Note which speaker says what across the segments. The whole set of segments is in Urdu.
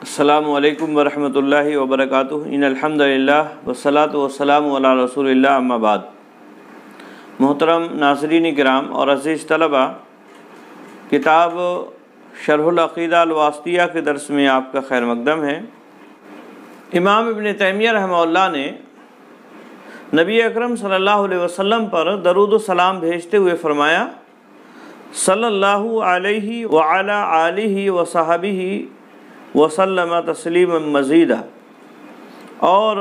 Speaker 1: السلام علیکم ورحمۃ اللہ وبرکاتہ۔ ان الحمدللہ والصلاۃ والسلام علی رسول اللہ، اما بعد۔ محترم ناظرین کرام اور عزیز طلبہ، کتاب شرح العقیدہ الواسطیہ کے درس میں آپ کا خیر مقدم ہے۔ امام ابن تیمیہ رحمہ اللہ نے نبی اکرم صلی اللہ علیہ وسلم پر درود و سلام بھیجتے ہوئے فرمایا: صلی اللہ علیہ وعلی آلہ وصحبہ وسلم تسلیما مزیدا، اور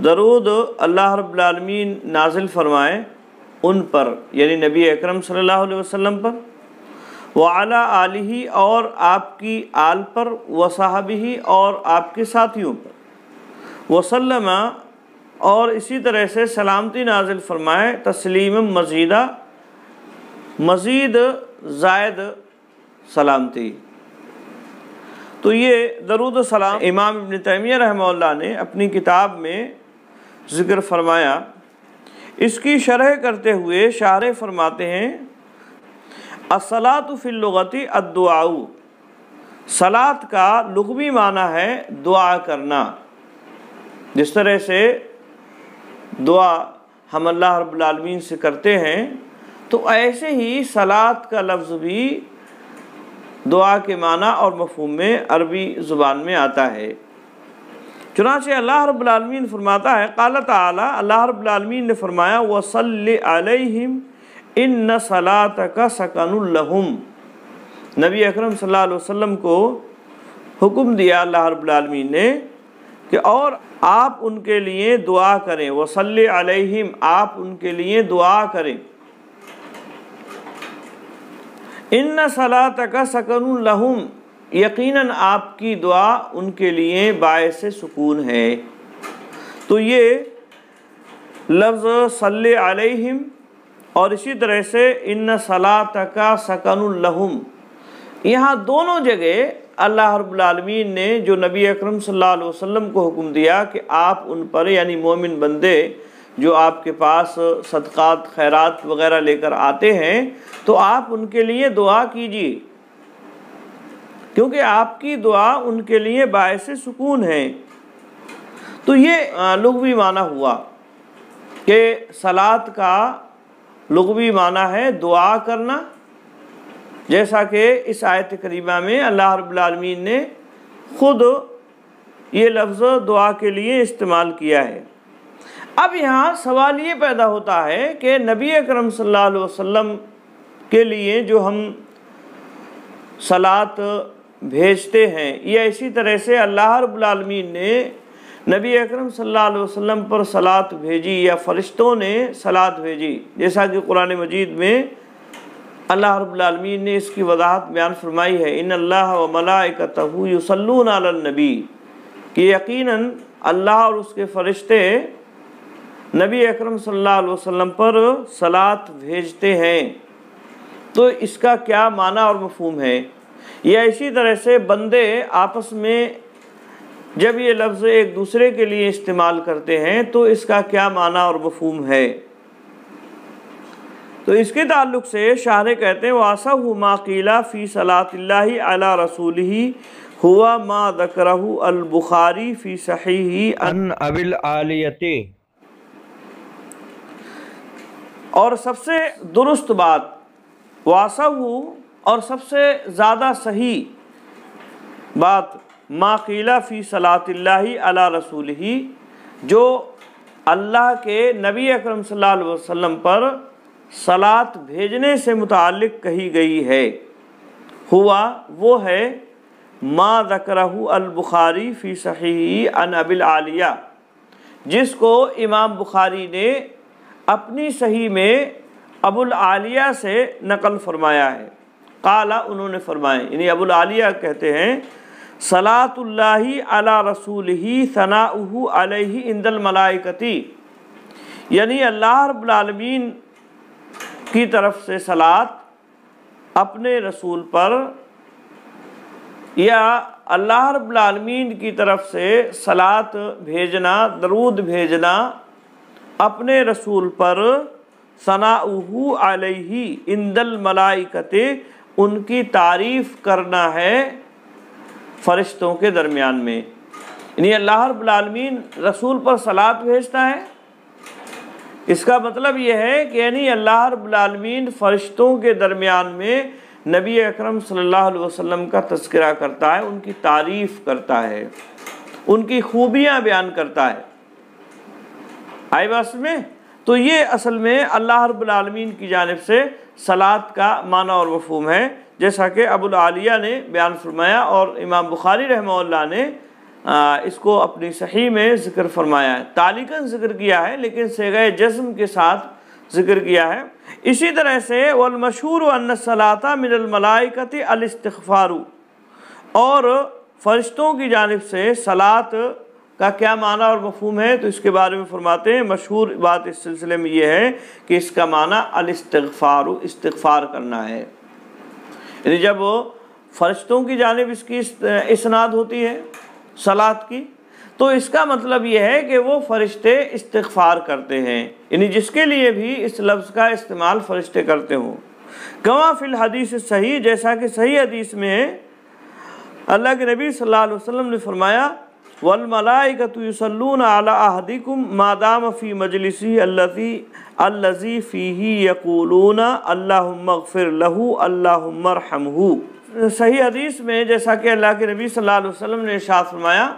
Speaker 1: درود اللہ رب العالمین نازل فرمائے ان پر، یعنی نبی اکرم صلی اللہ علیہ وسلم پر، وعلی آلہ اور آپ کی آل پر، وصحبہ اور آپ کے ساتھیوں پر، وسلم اور اسی طرح سے سلامتی نازل فرمائے، تسلیما مزیدا مزید زائد سلامتی۔ تو یہ درود و سلام امام ابن تیمیہ رحمہ اللہ نے اپنی کتاب میں ذکر فرمایا۔ اس کی شرح کرتے ہوئے شارح فرماتے ہیں: الصلاۃ فی اللغۃ الدعاء، صلاۃ کا لغوی معنی ہے دعا کرنا۔ جس طرح سے دعا ہم اللہ رب العالمین سے کرتے ہیں، تو ایسے ہی صلاۃ کا لفظ بھی دعا کے معنی اور مفہوم میں عربی زبان میں آتا ہے۔ چنانچہ اللہ رب العالمین فرماتا ہے، قال تعالی، اللہ رب العالمین نے فرمایا: وَصَلِّ عَلَيْهِمْ إِنَّ صَلَاتَكَ سَكَنٌ لَهُمْ۔ نبی اکرم صلی اللہ علیہ وسلم کو حکم دیا اللہ رب العالمین نے کہ اور آپ ان کے لیے دعا کریں، وَصَلِّ عَلَيْهِمْ، آپ ان کے لیے دعا کریں۔ ان صلاتک سکن لہم، یقیناً آپ کی دعا ان کے لیے باعث سکون ہے۔ تو یہ لفظ صلی علیہم اور اسی طرح سے ان صلاتک سکن لہم، یہاں دونوں جگہ اللہ رب العالمین نے جو نبی اکرم صلی اللہ علیہ وسلم کو حکم دیا کہ آپ ان پر، یعنی مومن بندے جو آپ کے پاس صدقات خیرات وغیرہ لے کر آتے ہیں، تو آپ ان کے لیے دعا کیجیے، کیونکہ آپ کی دعا ان کے لیے باعث سکون ہے۔ تو یہ لغوی معنی ہوا کہ صلاۃ کا لغوی معنی ہے دعا کرنا، جیسا کہ اس آیت کریمہ میں اللہ رب العالمین نے خود یہ لفظ دعا کے لیے استعمال کیا ہے۔ اب یہاں سوال یہ پیدا ہوتا ہے کہ نبی اکرم صلی اللہ علیہ وسلم کے لیے جو ہم صلاۃ بھیجتے ہیں، یا اسی طرح سے اللہ رب العالمین نے نبی اکرم صلی اللہ علیہ وسلم پر صلاۃ بھیجی یا فرشتوں نے صلاۃ بھیجی، جیسا کہ قرآن مجید میں اللہ رب العالمین نے اس کی وضاحت بیان فرمائی ہے: ان اللہ و ملائکتہ یصلون علی النبی، کہ یقیناً اللہ اور اس کے فرشتے نبی اکرم صلی اللہ علیہ وسلم پر صلاۃ بھیجتے ہیں۔ تو اس کا کیا معنی اور مفہوم ہے؟ یا اسی طرح سے بندے آپس میں جب یہ لفظ ایک دوسرے کے لیے استعمال کرتے ہیں تو اس کا کیا معنی اور مفہوم ہے؟ تو اس کے تعلق سے شارح کہتے ہیں: وَأَصَحُّ مَا قِيلَ فِي صَلَاةِ اللَّهِ عَلَى رَسُولِهِ هُوَ مَا ذَكَرَهُ البخاری فی صحیحہ عن ابی العالیہ۔ اور سب سے درست بات، وَأَصَحُّ اور سب سے زیادہ صحیح بات، مَا قِيلَ فِي صَلَاةِ اللَّهِ عَلَى رَسُولِهِ، جو اللہ کے نبی اکرم صلی اللہ علیہ وسلم پر صلاۃ بھیجنے سے متعلق کہی گئی ہے۔ ہوا وہ ہے ما ذکرہ البخاری فی صحیحہ عن ابی العالیہ، جس کو امام بخاری نے اپنی صحیح میں ابو العالیہ سے نقل فرمایا ہے۔ قال، انہوں نے فرمایا، یعنی ابو العالیہ کہتے ہیں: صلاۃ اللہ علی رسولہ ثناؤہ علیہ عند الملائکۃ، یعنی اللہ رب العالمین کی طرف سے صلاۃ اپنے رسول پر، یا اللہ رب العالمین کی طرف سے صلاۃ بھیجنا، درود بھیجنا اپنے رسول پر، ثناؤہ علیہ عند الملائکۃ، ان کی تعریف کرنا ہے فرشتوں کے درمیان میں، یعنی اللہ رب العالمین رسول پر صلوات بھیجتا ہے۔ اس کا مطلب یہ ہے کہ یعنی اللہ رب العالمین فرشتوں کے درمیان میں نبی اکرم صلی اللہ علیہ وسلم کا تذکرہ کرتا ہے، ان کی تعریف کرتا ہے، ان کی خوبیاں بیان کرتا ہے۔ آئی بات میں؟ تو یہ اصل میں اللہ رب العالمین کی جانب سے صلوات کا معنی اور مفہوم ہے، جیسا کہ ابو العالیہ نے بیان فرمایا اور امام بخاری رحمہ اللہ نے اس کو اپنی صحیح میں ذکر فرمایا ہے، تعلیقاً ذکر کیا ہے لیکن صیغہ جزم کے ساتھ ذکر کیا ہے۔ اسی طرح سے والمشہور ان الصلاۃ من الملائکۃ الاستغفار، اور فرشتوں کی جانب سے صلوات کا کیا معنی اور مفہوم ہے، تو اس کے بارے میں فرماتے ہیں مشہور بات اس سلسلے میں یہ ہے کہ اس کا معنی الاستغفار، استغفار کرنا ہے، یعنی جب فرشتوں کی جانب اس کی اسناد ہوتی ہے صلوات کی، تو اس کا مطلب یہ ہے کہ وہ فرشتے استغفار کرتے ہیں، یعنی جس کے لیے بھی اس لفظ کا استعمال فرشتے کرتے ہوں۔ کما فی الحدیث صحیح، جیسا کہ صحیح حدیث میں اللہ کے نبی صلی اللہ علیہ وسلم نے فرمایا والملائکۃ یصلون علی احدکم ما دام فی مجلسہ الذی فیہ یقولون اللہم اغفر لہ اللہم ارحمہ۔ صحیح حدیث میں جیسا کہ اللہ کے نبی صلی اللہ علیہ وسلم نے ارشاد فرمایا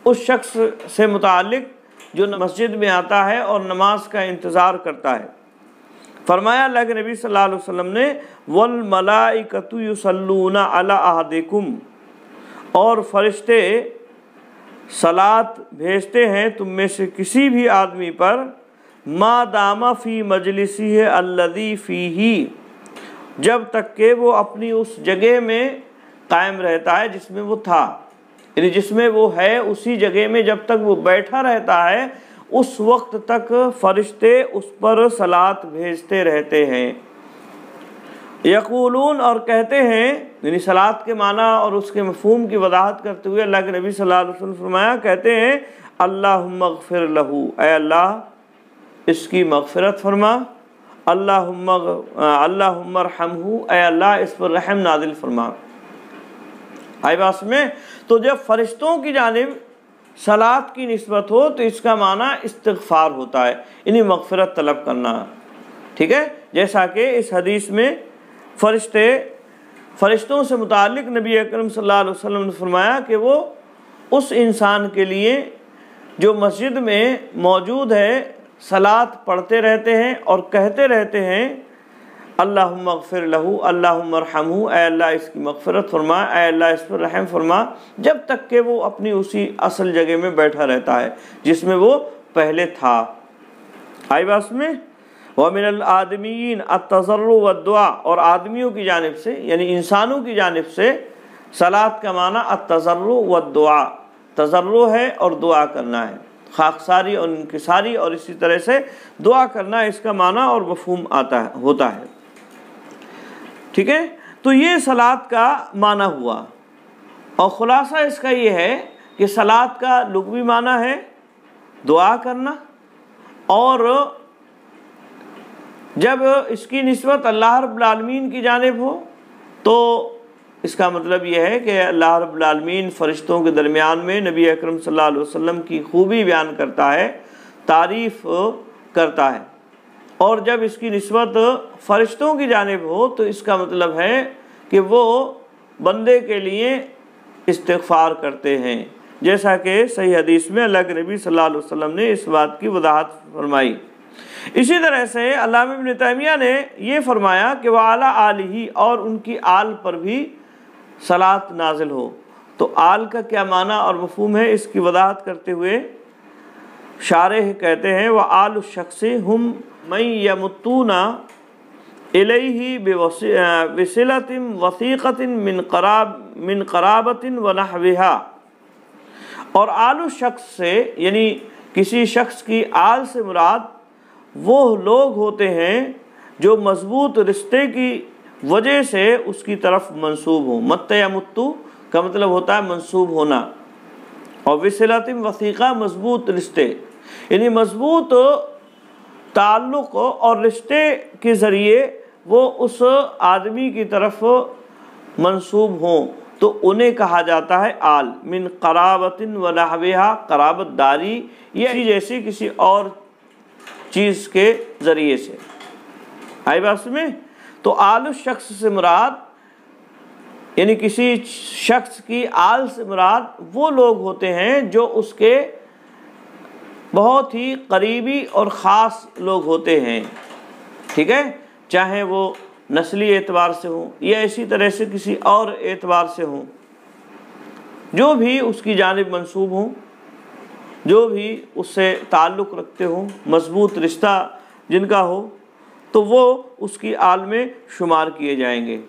Speaker 1: اس شخص سے متعلق جو مسجد میں آتا ہے اور نماز کا انتظار کرتا ہے، فرمایا اللہ کے نبی صلی اللہ علیہ وسلم نے والملائکۃ یصلون علی احدکم، اور فرشتے صلوات بھیجتے ہیں تم میں سے کسی بھی آدمی پر ما دام فی مجلسہ الذی فیہ، جب تک کہ وہ اپنی اس جگہ میں قائم رہتا ہے جس میں وہ تھا، یعنی جس میں وہ ہے اسی جگہ میں جب تک وہ بیٹھا رہتا ہے اس وقت تک فرشتے اس پر صلوات بھیجتے رہتے ہیں۔ یقولون، اور کہتے ہیں، یعنی صلوات کے معنی اور اس کے مفہوم کی وضاحت کرتے ہوئے اللہ کے نبی صلی اللہ علیہ وسلم فرمایا، کہتے ہیں اللہم اغفر لہ، اے اللہ اس کی مغفرت فرما، اللہم ارحمہ، اے اللہ اس پر رحم نازل فرما۔ آئی بات میں؟ تو جب فرشتوں کی جانب صلوات کی نسبت ہو تو اس کا معنی استغفار ہوتا ہے، یعنی مغفرت طلب کرنا، ٹھیک ہے؟ جیسا کہ اس حدیث میں فرشتوں سے متعلق نبی اکرم صلی اللہ علیہ وسلم نے فرمایا کہ وہ اس انسان کے لیے جو مسجد میں موجود ہے صلوات پڑھتے رہتے ہیں اور کہتے رہتے ہیں اللہم اغفر لہ اللہم ارحمہ، اے اللہ اس کی مغفرت فرما، اے اللہ اس پر رحم فرما، جب تک کہ وہ اپنی اسی اصل جگہ میں بیٹھا رہتا ہے جس میں وہ پہلے تھا۔ آئی بات میں؟ وَمِنَ الْآدَمِيِّينَ التَّضَرُّعُ وَالدُّعَاء، اور آدمیوں کی جانب سے یعنی انسانوں کی جانب سے صلوات کا معنی التضرع والدعاء، تضرع ہے اور دعا کرنا ہے، خاکساری اور انکساری، اور اسی طرح سے دعا کرنا اس کا معنی اور مفہوم ہوتا ہے، ٹھیک ہے؟ تو یہ صلوات کا معنی ہوا، اور خلاصہ اس کا یہ ہے کہ صلوات کا لغوی معنی ہے دعا کرنا، اور جب اس کی نسبت اللہ رب العالمین کی جانب ہو تو اس کا مطلب یہ ہے کہ اللہ رب العالمین فرشتوں کے درمیان میں نبی اکرم صلی اللہ علیہ وسلم کی خوبی بیان کرتا ہے، تعریف کرتا ہے، اور جب اس کی نسبت فرشتوں کی جانب ہو تو اس کا مطلب ہے کہ وہ بندے کے لیے استغفار کرتے ہیں، جیسا کہ صحیح حدیث میں اللہ کے نبی صلی اللہ علیہ وسلم نے اس بات کی وضاحت فرمائی۔ اسی طرح سے علامہ ابن تیمیہ نے یہ فرمایا کہ وَعَلَىٰ آلِهِ، اور ان کی آل پر بھی صلوات نازل ہو۔ تو آل کا کیا معنی اور مفہوم ہے اس کی وضاحت کرتے ہوئے شارح کہتے ہیں وَآلُ الشَّخْصِ هُمْ مَنْ يَمُتُّونَ إِلَيْهِ بِصِلَةٍ وَثِيقَةٍ مِنْ قَرَابَةٍ وَنَحْوِهَا، اور آل الشخص سے یعنی کسی شخص کی آل سے مراد وہ لوگ ہوتے ہیں جو مضبوط رشتے کی وجہ سے اس کی طرف منسوب ہوں۔ مت یمتو کا مطلب ہوتا ہے منسوب ہونا، اور وصلۃ وثیقہ مضبوط رشتے، یعنی مضبوط تعلق اور رشتے کے ذریعے وہ اس آدمی کی طرف منسوب ہوں تو انہیں کہا جاتا ہے آل، من قرابت و نحوہا، قرابت داری یا جیسی کسی اور چیز کے ذریعے سے. آئی بات میں؟ تو آل الشخص سے مراد یعنی کسی شخص کی آل سے مراد وہ لوگ ہوتے ہیں جو اس کے بہت ہی قریبی اور خاص لوگ ہوتے ہیں، ٹھیک ہے، چاہے وہ نسلی اعتبار سے ہوں یا اسی طرح سے کسی اور اعتبار سے ہوں، جو بھی اس کی جانب منسوب ہوں، جو بھی اس سے تعلق رکھتے ہوں، مضبوط رشتہ جن کا ہو، تو وہ اس کی آل میں شمار کیے جائیں گے.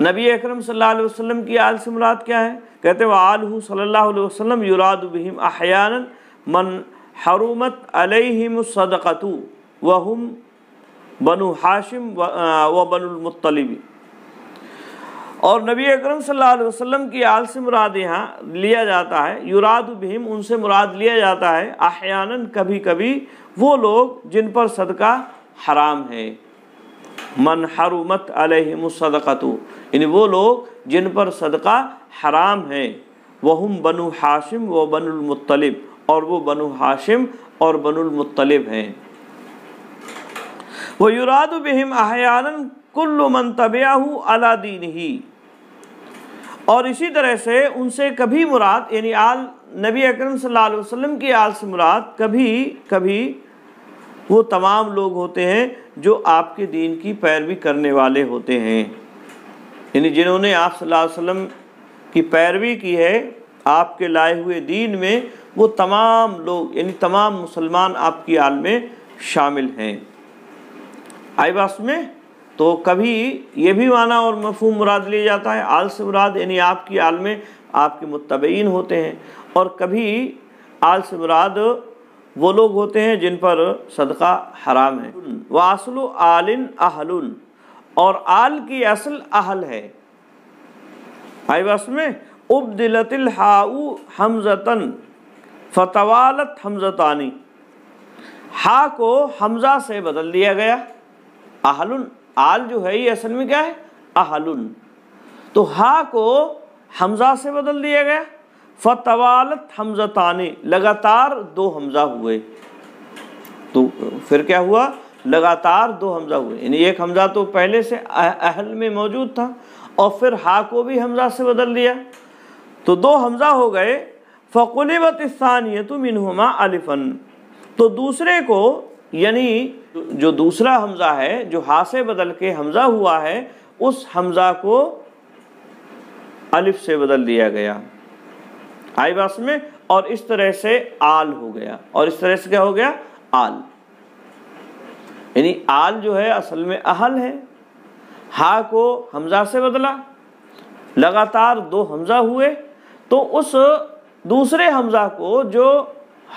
Speaker 1: نبی اکرم صلی اللہ علیہ وسلم کی آل سے مراد کیا ہے؟ کہتے ہیں وآلہ صلی اللہ علیہ وسلم یراد بہم احیانا من حرمت علیہم الصدقۃ وہم بنو ہاشم و بنو المطلب. اور نبی اکرم صلی اللہ علیہ وسلم کی آل سے مراد یہاں لیا جاتا ہے، یراد بہم، ان سے مراد لیا جاتا ہے احیاناً، کبھی کبھی، وہ لوگ جن پر صدقہ حرام ہے. من حرمت علیہم الصدقۃ، یعنی وہ لوگ جن پر صدقہ حرام ہے. وہم بنو ہاشم و بنو المطلب، اور وہ بنو ہاشم اور بنو المطلب ہیں. وَيُرَادُ بِهِمْ أَحْيَانًا كُلُّ مَنْ تَبِعَهُ عَلَى دِينِهِ. اور اسی طرح سے ان سے کبھی مراد یعنی آل نبی اکرم صلی اللہ علیہ وسلم کی آل سے مراد کبھی کبھی وہ تمام لوگ ہوتے ہیں جو آپ کے دین کی پیروی کرنے والے ہوتے ہیں، یعنی جنہوں نے آپ صلی اللہ علیہ وسلم کی پیروی کی ہے آپ کے لائے ہوئے دین میں، وہ تمام لوگ یعنی تمام مسلمان آپ کی آل میں شامل ہیں. آئی بات میں؟ تو کبھی یہ بھی معنی اور مفہوم مراد لیا جاتا ہے آل سے مراد یعنی آپ کی آل میں آپ کے متبعین ہوتے ہیں، اور کبھی آل سے مراد وہ لوگ ہوتے ہیں جن پر صدقہ حرام ہے. وَأَصْلُ آلٍ أَهْلٌ، اور آل کی اصل اہل ہے. آئی بات میں؟ اُبْدِلَتِ الْحَاءُ حَمْزَةً فَتَوَالَتْ حَمْزَتَانِ، ہا کو حمزہ سے بدل دیا گیا. اہلن، آل جو ہے یہ اصل میں کیا ہے؟ اہلن، تو ہا کو حمزہ سے بدل دیا گیا. فتوالت حمزتان، لگاتار دو حمزہ ہوئے. تو پھر کیا ہوا؟ لگاتار دو حمزہ ہوئے، یعنی ایک حمزہ تو پہلے سے اہل میں موجود تھا اور پھر ہا کو بھی حمزہ سے بدل دیا تو دو حمزہ ہو گئے. فقلبت الثانیۃ منہما الفن، تو دوسرے کو یعنی جو دوسرا حمزہ ہے جو ہا سے بدل کے حمزہ ہوا ہے اس حمزہ کو الف سے بدل دیا گیا. آئی بات میں؟ اور اس طرح سے آل ہو گیا. اور اس طرح سے کیا ہو گیا؟ آل. یعنی آل جو ہے اصل میں اہل ہے، ہا کو حمزہ سے بدلا، لگاتار دو حمزہ ہوئے، تو اس دوسرے حمزہ کو جو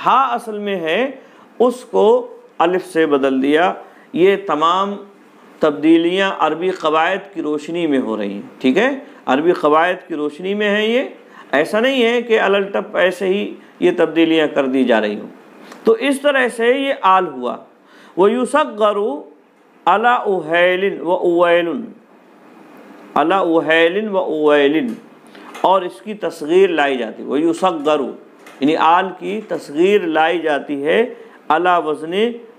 Speaker 1: ہا اصل میں ہے اس کو الف سے بدل دیا. یہ تمام تبدیلیاں عربی قواعد کی روشنی میں ہو رہی ہیں، ٹھیک ہے، عربی قواعد کی روشنی میں ہیں. یہ ایسا نہیں ہے کہ الٹ ٹپ ایسے ہی یہ تبدیلیاں کر دی جا رہی ہوں. تو اس طرح سے یہ آل ہوا. وَيُصَغَّرُ عَلَى أُهَيْلٍ وَأُوَيْلٍ، عَلَى أُهَيْلٍ وَأُوَيْلٍ، اور اس کی تصغیر لائی جاتی ہے. وَيُصَغَّرُ یعنی آل کی تصغیر لائی جاتی ہے علی وزن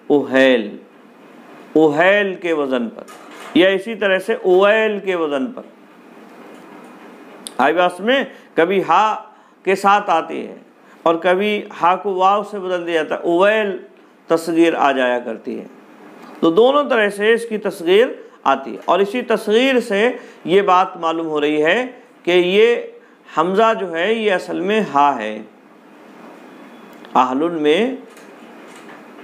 Speaker 1: اوہیل، اوہیل کے وزن پر، یا اسی طرح سے اویل کے وزن پر. آئی بات میں؟ کبھی ہا کے ساتھ آتی ہے اور کبھی ہا کو واو سے بدل دیا جاتا ہے، اویل تصغیر آ جایا کرتی ہے. تو دونوں طرح سے اس کی تصغیر آتی ہے. اور اسی تصغیر سے یہ بات معلوم ہو رہی ہے کہ یہ حمزہ جو ہے یہ اصل میں ہا ہے. اہلن میں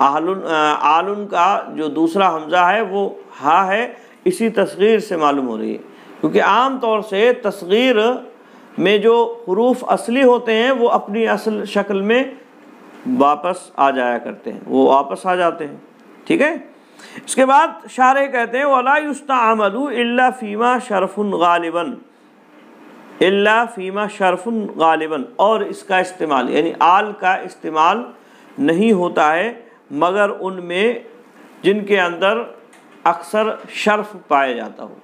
Speaker 1: آلن کا جو دوسرا حمزہ ہے وہ ہا ہے، اسی تصغیر سے معلوم ہو رہی ہے. کیونکہ عام طور سے تصغیر میں جو حروف اصلی ہوتے ہیں وہ اپنی اصل شکل میں واپس آ جایا کرتے ہیں، وہ واپس آ جاتے ہیں، ٹھیک ہے. اس کے بعد شارح کہتے ہیں وَلَا يُسْتَعْمَلُ إِلَّا فِيمَا شَرْفٌ غَالِبًا، إِلَّا فِيمَا شَرْفٌ غَالِبًا، اور اس کا استعمال یعنی آل کا استعمال نہیں ہوتا ہے مگر ان میں جن کے اندر اکثر شرف پایا جاتا ہو.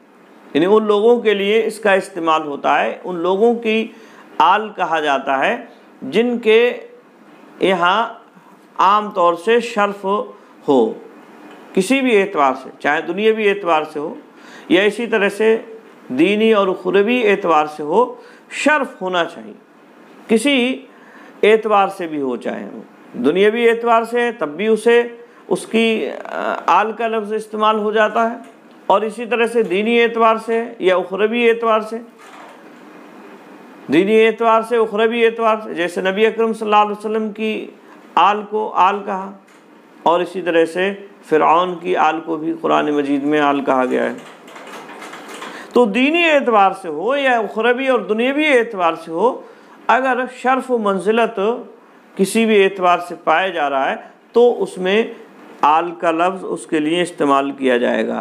Speaker 1: یعنی ان لوگوں کے لیے اس کا استعمال ہوتا ہے، ان لوگوں کی آل کہا جاتا ہے جن کے یہاں عام طور سے شرف ہو، کسی بھی اعتبار سے، چاہے دنیاوی اعتبار سے ہو یا اسی طرح سے دینی اور اخروی اعتبار سے ہو، شرف ہونا چاہیے، کسی اعتبار سے بھی ہو، چاہے دنیاوی اعتبار سے تب بھی اس کی آل کا لفظ استعمال ہو جاتا ہے، اور اسی طرح سے دینی اعتبار سے یا اخروی اعتبار سے، دینی اعتبار سے اخروی اعتبار سے، جیسے نبی اکرم صلی اللہ علیہ وسلم کی آل کو آل کہا، اور اسی طرح سے فرعون کی آل کو بھی قرآن مجید میں آل کہا گیا ہے۔ تو دینی اعتبار سے ہو یا اخروی اور دنیاوی اعتبار سے ہو، اگر شرف و منزلت کسی بھی اعتبار سے پایا جا رہا ہے تو اس میں آل کا لفظ اس کے لیے استعمال کیا جائے گا۔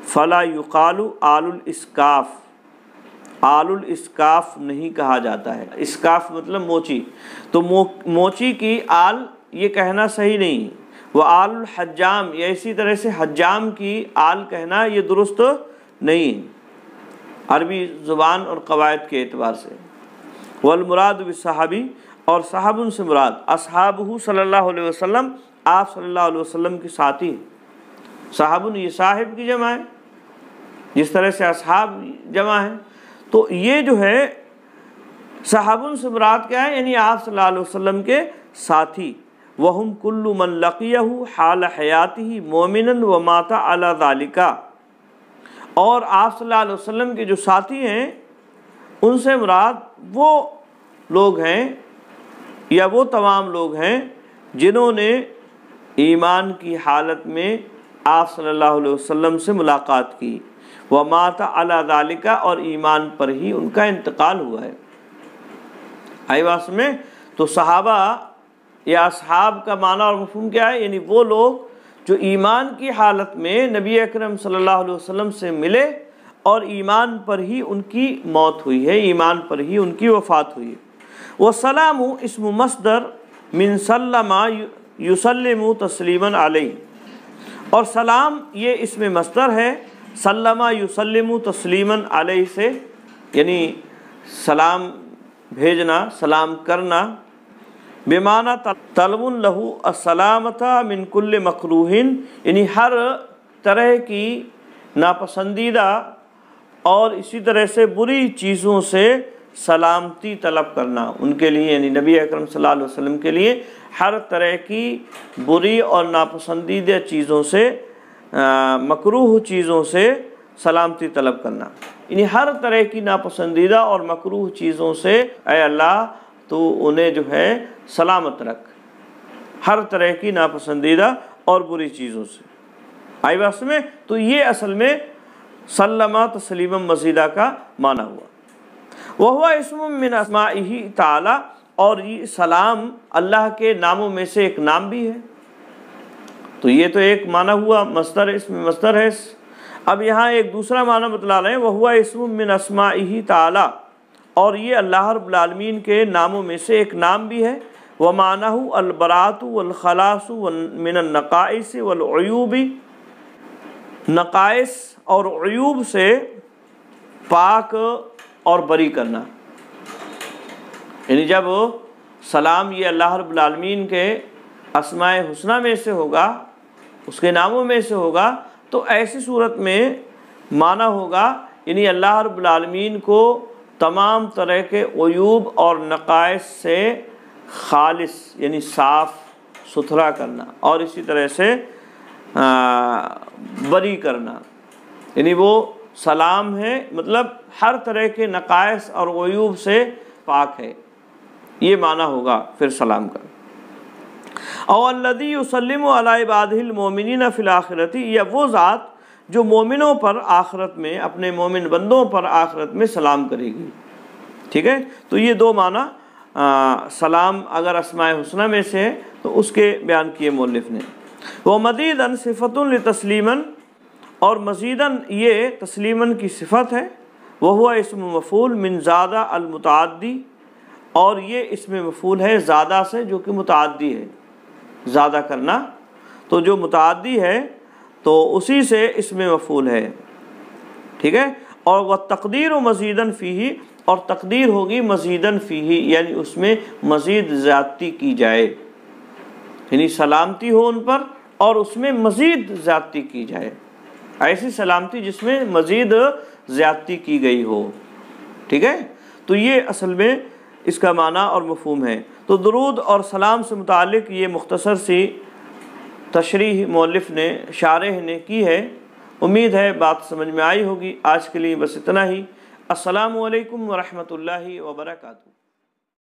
Speaker 1: فلا یقال آل الاسکاف، آل الاسکاف نہیں کہا جاتا ہے، اسکاف مطلب موچی، تو موچی کی آل یہ کہنا صحیح نہیں، وہ آل الحجام یا اسی طرح سے حجام کی آل کہنا یہ درست نہیں عربی زبان اور قواعد کے اعتبار سے۔ والمراد بالصحابی، اور صحابن سے مراد اصحابہ صلی اللہ علیہ وسلم، آپ صلی اللہ علیہ وسلم کے ساتھی ہیں۔ صحابن یہ صاحب کی جمع ہے، جس طرح سے اصحاب جمع ہے، تو یہ جو ہے صحابن سے مراد کیا ہے، یعنی آپ صلی اللہ علیہ وسلم کے ساتھی۔ وہم کل من لقیہ حال حیاتہ مومنا ومات علی ذالک، اور آپ صلی اللہ علیہ وسلم کے جو ساتھی ہیں ان سے مراد وہ لوگ ہیں یا وہ تمام لوگ ہیں جنہوں نے ایمان کی حالت میں آپ صلی اللہ علیہ وسلم سے ملاقات کی، ومات علی ذالک، اور ایمان پر ہی ان کا انتقال ہوا ہے۔ آئی بات میں؟ تو صحابہ یا اصحاب کا معنی اور مفہوم کیا ہے، یعنی وہ لوگ جو ایمان کی حالت میں نبی اکرم صلی اللہ علیہ وسلم سے ملے اور ایمان پر ہی ان کی موت ہوئی ہے، ایمان پر ہی ان کی وفات ہوئی ہے۔ وسلام اسم مصدر من سلم یسلم تسلیما علیہ، اور سلام یہ اسم مصدر ہے سلم یسلم تسلیما علیہ سے، یعنی سلام بھیجنا، سلام کرنا، بمعنی طلب لہو السلامۃ من کل مکروہ، یعنی ہر طرح کی ناپسندیدہ اور اسی طرح سے بری چیزوں سے سلامتی طلب کرنا ان کے لیے، یعنی نبی اکرم صلی اللہ علیہ وسلم کے لیے ہر طرح کی بری اور ناپسندیدہ چیزوں سے، مکروہ چیزوں سے سلامتی طلب کرنا، یعنی ہر طرح کی ناپسندیدہ اور مکروہ چیزوں سے اے اللہ تو انہیں جو ہے سلامت رکھ، ہر طرح کی ناپسندیدہ اور بری چیزوں سے۔ آئی بات میں؟ تو یہ اصل میں سلم تسلیما مزیدہ کا معنی ہوا۔ وہو اسم من اسمائہ تعالی، اور یہ سلام اللہ کے ناموں میں سے ایک نام بھی ہے، تو یہ تو ایک معنی ہوا، مصدر، اسم مصدر ہے۔ اب یہاں ایک دوسرا معنی بتلا رہے ہیں، وہو اسم من اسمائہ تعالی، اور یہ اللہ رب العالمین کے ناموں میں سے ایک نام بھی ہے۔ ومعنہ البراۃ والخلاص من النقائص والعیوب، نقائص اور عیوب سے پاک اور بری کرنا، یعنی جب سلام یہ اللہ رب العالمین کے اسماء حسنہ میں سے ہوگا، اس کے ناموں میں سے ہوگا، تو ایسی صورت میں معنی ہوگا یعنی اللہ رب العالمین کو تمام طرح کے عیوب اور نقائص سے خالص یعنی صاف ستھرا کرنا، اور اسی طرح سے بری کرنا، یعنی وہ سلام ہے مطلب ہر طرح کے نقائص اور عیوب سے پاک ہے، یہ معنی ہوگا پھر سلام کا۔ او الذی یسلم علی عبادہ المؤمنین فی الآخرۃ، یا وہ ذات جو مومنوں پر آخرت میں، اپنے مومن بندوں پر آخرت میں سلام کرے گی۔ ٹھیک ہے، تو یہ دو معنی سلام اگر اسماء حسنہ میں سے ہے تو اس کے بیان کیے مؤلف نے۔ وہ مزیداً صفۃ لتسلیماً، اور مزیداً یہ تسلیماً کی صفت ہے۔ وہ اسم مفعول من زادہ المتعدی، اور یہ اسم مفعول ہے زادہ سے جو کہ متعدی ہے، زیادہ کرنا، تو جو متعدی ہے تو اسی سے اسم مفعول ہے۔ ٹھیک ہے، اور وَالتَّقْدِيرُ مَزِيدًا فِيهِ، اور تقدیر ہوگی مزیداً فیہ، یعنی اس میں مزید زیادتی کی جائے، یعنی سلامتی ہو ان پر اور اس میں مزید زیادتی کی جائے، ایسی سلامتی جس میں مزید زیادتی کی گئی ہو، ٹھیک ہے؟ تو یہ اصل میں اس کا معنی اور مفہوم ہے۔ تو درود اور سلام سے متعلق یہ مختصر سی تشریح مؤلف نے، شارح نے کی ہے۔ امید ہے بات سمجھ میں آئی ہوگی۔ آج کے لیے بس اتنا ہی۔ السلام علیکم ورحمۃ اللہ وبرکاتہ۔